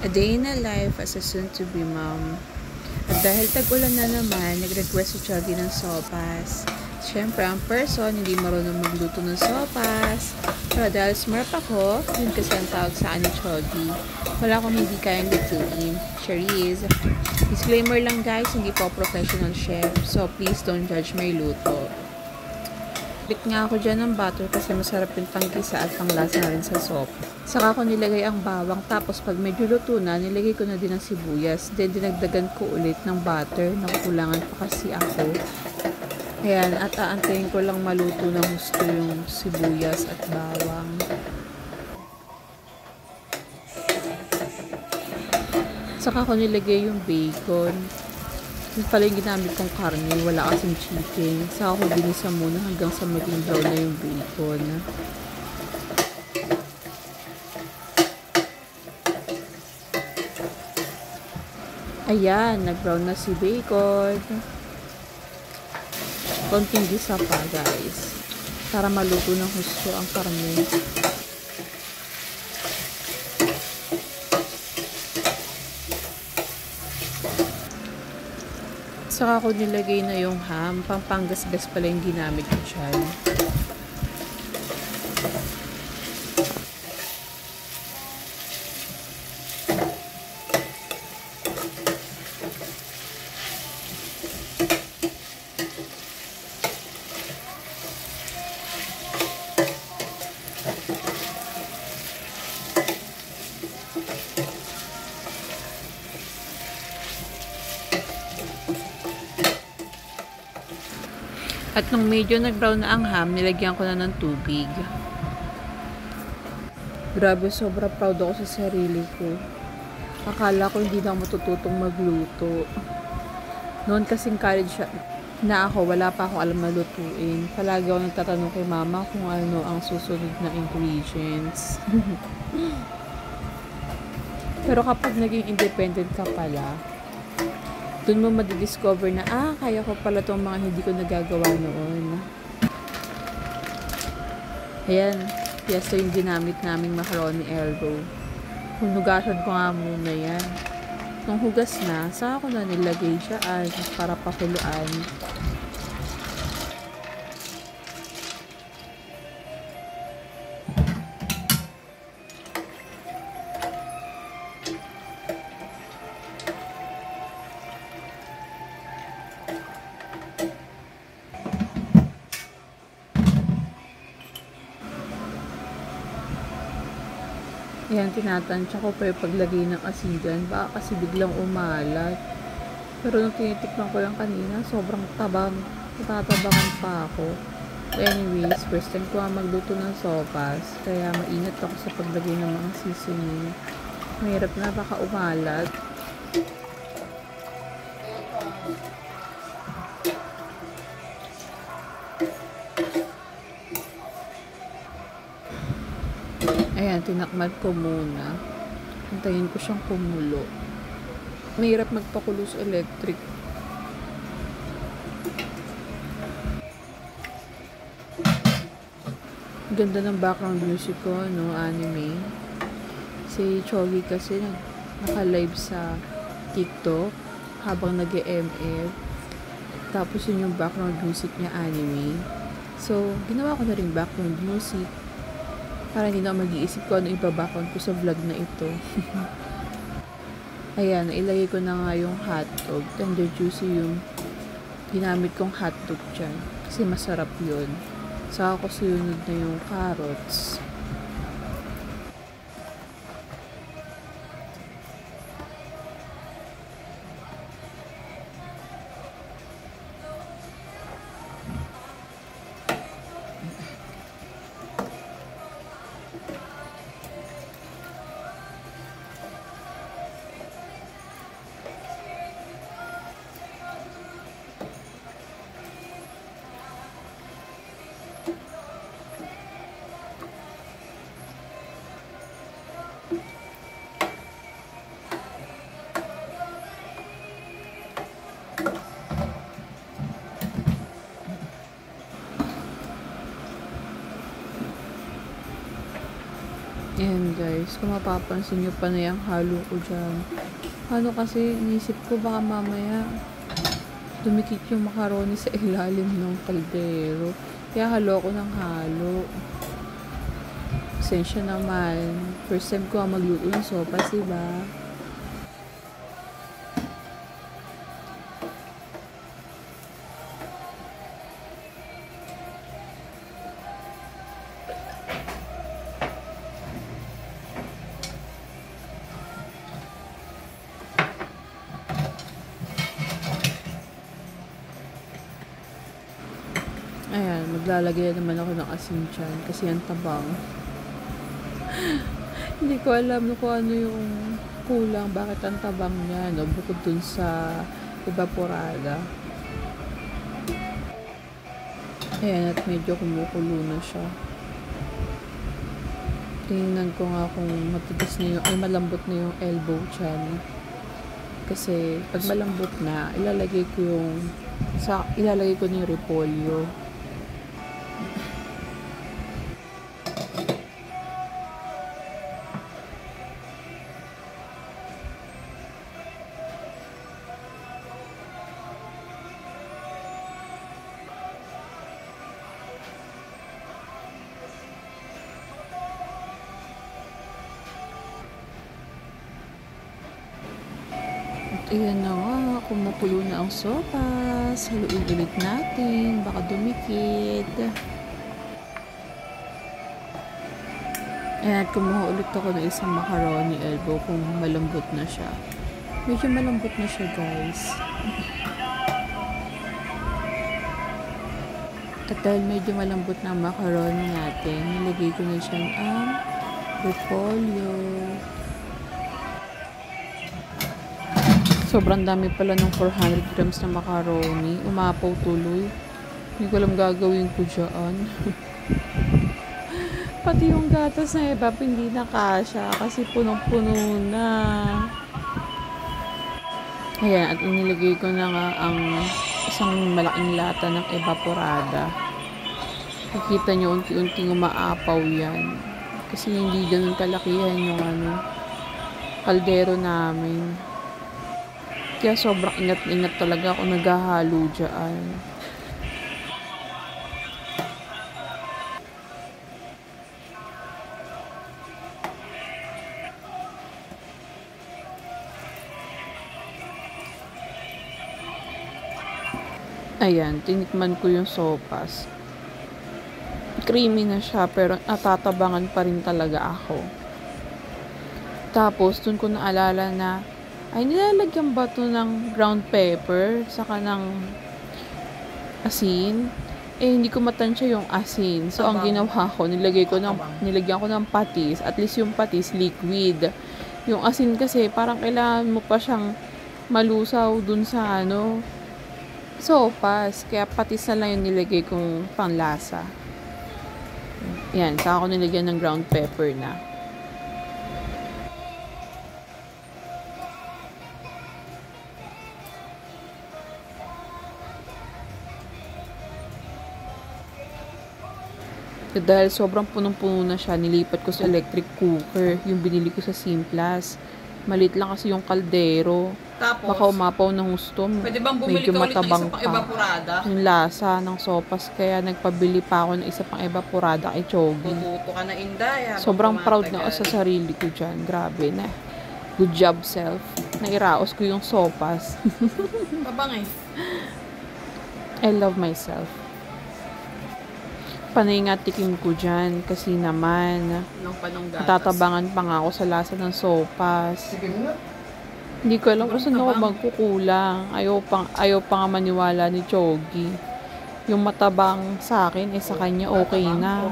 A day in a life as a soon-to-be mom. At dahil tag-ulan na naman, nag-request si Choggy ng sopas. Siyempre, ang person hindi marunong magluto ng sopas. Pero dahil smart ako, yun kasi ang tawag sa ni Choggy. Wala akong hindi kayang lutuin. Cherise. Disclaimer lang guys, hindi po professional chef. So please don't judge my luto. Bit nga ako dyan ng butter kasi masarap yung panggisa at panglasa na rin sa soup. Saka ko nilagay ang bawang, tapos pag medyo luto na, nilagay ko na din ang sibuyas. Then dinagdagan ko ulit ng butter, nakukulangan pa kasi ako. Ayan, at aantayin ko lang maluto ng gusto yung sibuyas at bawang. Saka ko nilagay yung bacon. Yung pala yung ginamit kong karne, wala kasing chicken. Saka ko binisa muna hanggang sa maging brown na yung bacon. Ayan, nag-brown na si bacon. Konting gisa pa guys. Para maluto ng husto ang karne. Saka ko nilagay na yung ham. Pampanggasgas pala yung ginamit ko dyan. At nung medyo nag-brown na ang ham, nilagyan ko na ng tubig. Grabe, sobra proud ako sa sarili ko. Akala ko hindi na ako matututong magluto. Noon kasing college na ako, wala pa akong alam na lutuin. Palagi ako nagtatanong kay mama kung ano ang susunod na ingredients. Pero kapag naging independent ka pala, doon mo madidiscover na, kaya ko pala itong mga hindi ko nagagawa noon. Ayan, yesto yung ginamit naming macaroni elbow. Hunugasan ko nga muna yan. Nung hugas na, saka ko na nilagay siya para pakuluan. Ayan, tinatansya ko pa yung paglagay ng asigan. Baka kasi biglang umalat. Pero nung tinitikman ko lang kanina, sobrang tabang. Natatabangan pa ako. Anyways, first time ko magluto ng sopas. Kaya maingat ako sa paglagay ng mga seasoning. Mahirap na, baka umalat. Ayan, tinakman ko muna. Hintayin ko siyang kumulo. Mahirap magpakulo sa electric. Ganda ng background music ko, no? Anime. Si Choggy kasi naka-live sa TikTok habang nag-MF. Tapos yun yung background music niya, anime. So, ginawa ko na rin background music. Para hindi na mag-iisip ko ano ibabackground ko sa vlog na ito. Ayan, ilagay ko na nga yung hotdog. Tender juicy yung ginamit kong hotdog dyan. Kasi masarap yun. Saka ko sinunod na yung carrots. guys, kung mapapansin nyo pa na yung halo ko dyan. Ano kasi, inisip ko baka mamaya dumikit yung macaroni sa ilalim ng kaldero. Kaya halo ko ng halo. Pasensya naman. First time ko magluto ng sopas, diba? Ayan, maglalagay naman ako ng asin dyan kasi yan tabang. Hindi ko alam kung ano yung kulang, bakit ang tabang niya, no? Bukod dun sa evaporada. Ayan, at medyo kumukulo na siya. Tingnan ko nga kung matigas na yung, ay malambot na yung elbow dyan. Kasi pag malambot na, ilalagay ko na yung repolyo. Ayan na nga, kumukulo na ang sopas. Haluin ulit natin, baka dumikit. Ayan, at kumuha ulit ako ng isang macaroni elbow kung malambot na siya. Medyo malambot na siya, guys. At dahil medyo malambot na ang macaroni natin, nilagay ko na siya ang repolyo. Sobrang dami pala ng 400 grams na macaroni. Umapaw tuloy. Hindi ko alam gagawin ko dyan. Pati yung gatas na ebap hindi na kasya kasi punong-puno na. Ayan, at inilagay ko na nga ang isang malaking lata ng evaporada. Nakikita nyo unti-unting umaapaw yan. Kasi hindi ganun kalakihan yung kaldero namin. Kaya sobrang ingat-ingat talaga ako naghahalo dyan. Ayan, tinikman ko yung sopas. Creamy na siya pero natatabangan pa rin talaga ako. Tapos, dun ko naalala na ay nilalagyan ba ito ng ground pepper saka ng asin? Eh, hindi ko matansya yung asin. So, ang ginawa ko, nilagyan ko ng patis. At least yung patis, liquid. Yung asin kasi, parang kailangan mo pa siyang malusaw dun sa sopas. Kaya patis na lang yung nilagay kong panglasa. Yan, saka ako nilagyan ng ground pepper na. Dahil sobrang punong-puno na siya, nilipat ko sa electric cooker, yung binili ko sa Simplas. Maliit lang kasi yung kaldero. Tapos, baka umapaw ng gusto. Pwede bang bumili medyo ka ulit ng matabang isa pang evaporada? Yung lasa ng sopas, kaya nagpabili pa ako ng isa pang evaporada kay Chogi. Tututo ka na, Inday. Sobrang proud na ako sa sarili ko dyan. Grabe na. Good job, self. Nairaos ko yung sopas. Babang eh. I love myself. Panay nga tikim ko dyan kasi naman natatabangan pa nga ako sa lasa ng sopas. Hindi ko alam kung saan ako magkukulang. Ayaw pa nga maniwala ni Chogi. Yung matabang sa akin, sa kanya okay na.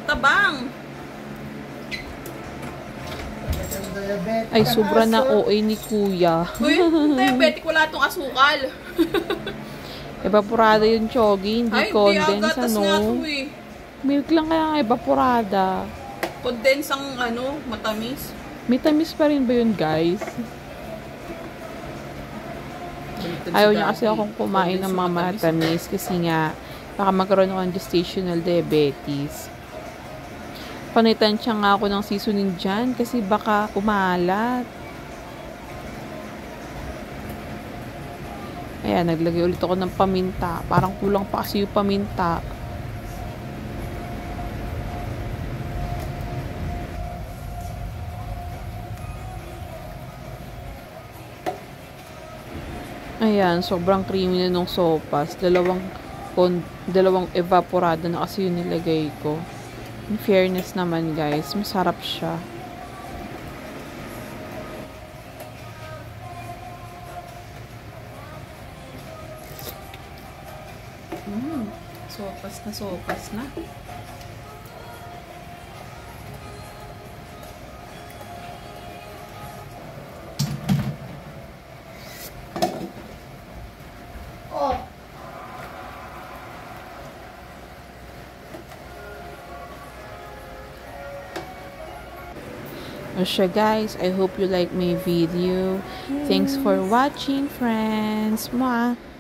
Tabang! Ay, sobra na OA ni Kuya. Uy, diabetic, wala itong asukal. Evaporada yung Chogi, hindi condense, gatas nga ito eh. Milk lang kaya ang evaporada. Condense ang matamis. May tamis pa rin ba yun, guys? Ayaw niya kasi akong kumain ng mga matamis kasi nga baka magkaroon ako ng gestational diabetes. Panitansya nga ako ng seasoning dyan kasi baka kumalat. Ayan, naglagay ulit ako ng paminta. Parang kulang pa kasi yung paminta. Ayan, sobrang creamy na nung sopas. Dalawang evaporado na kasi yung nilagay ko. In fairness naman guys, masarap siya. Sopas na. O siya guys, I hope you like my video. Thanks for watching, friends. Mwah!